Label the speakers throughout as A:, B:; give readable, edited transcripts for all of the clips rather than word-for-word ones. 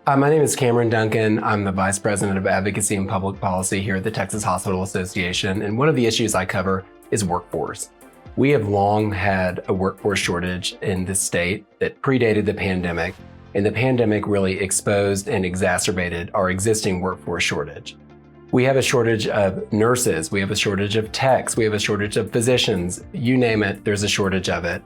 A: My name is Cameron Duncan. I'm the Vice President of Advocacy and Public Policy here at the Texas Hospital Association, and one of the issues I cover is workforce. We have long had a workforce shortage in this state that predated the pandemic, and the pandemic really exposed and exacerbated our existing workforce shortage. We have a shortage of nurses, we have a shortage of techs, we have a shortage of physicians, you name it, there's a shortage of it.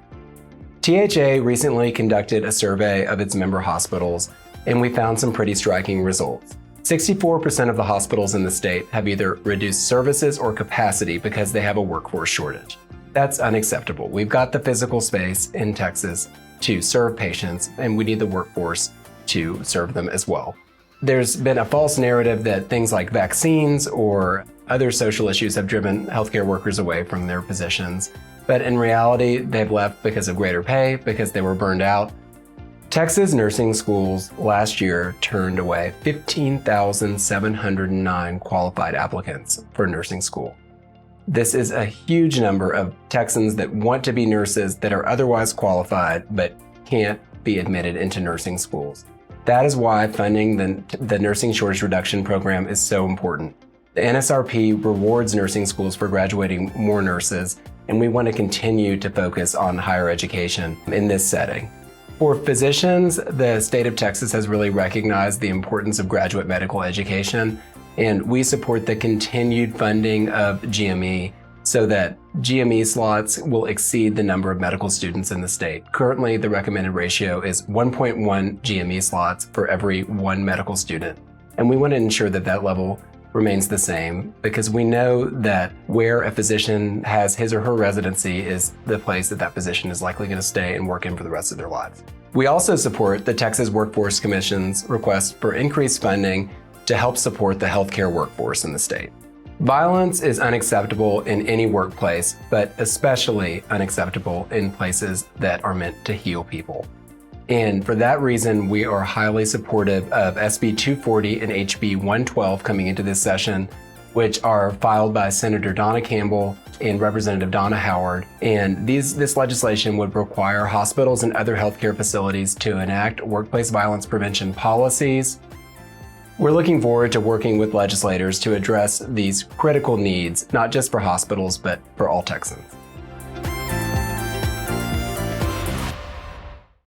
A: THA recently conducted a survey of its member hospitals, and we found some pretty striking results. 64% of the hospitals in the state have either reduced services or capacity because they have a workforce shortage. That's unacceptable. We've got the physical space in Texas to serve patients, and we need the workforce to serve them as well. There's been a false narrative that things like vaccines or other social issues have driven healthcare workers away from their positions, but in reality, they've left because of greater pay, because they were burned out. Texas nursing schools last year turned away 15,709 qualified applicants for nursing school. This is a huge number of Texans that want to be nurses that are otherwise qualified but can't be admitted into nursing schools. That is why funding the Nursing Shortage Reduction Program is so important. The NSRP rewards nursing schools for graduating more nurses, and we want to continue to focus on higher education in this setting. For physicians, the state of Texas has really recognized the importance of graduate medical education, and we support the continued funding of GME so that GME slots will exceed the number of medical students in the state. Currently, the recommended ratio is 1.1 GME slots for every one medical student, and we want to ensure that that level remains the same because we know that where a physician has his or her residency is the place that that physician is likely going to stay and work in for the rest of their lives. We also support the Texas Workforce Commission's request for increased funding to help support the healthcare workforce in the state. Violence is unacceptable in any workplace, but especially unacceptable in places that are meant to heal people. And for that reason, we are highly supportive of SB 240 and HB 112 coming into this session, which are filed by Senator Donna Campbell and Representative Donna Howard. And this legislation would require hospitals and other healthcare facilities to enact workplace violence prevention policies. We're looking forward to working with legislators to address these critical needs, not just for hospitals, but for all Texans.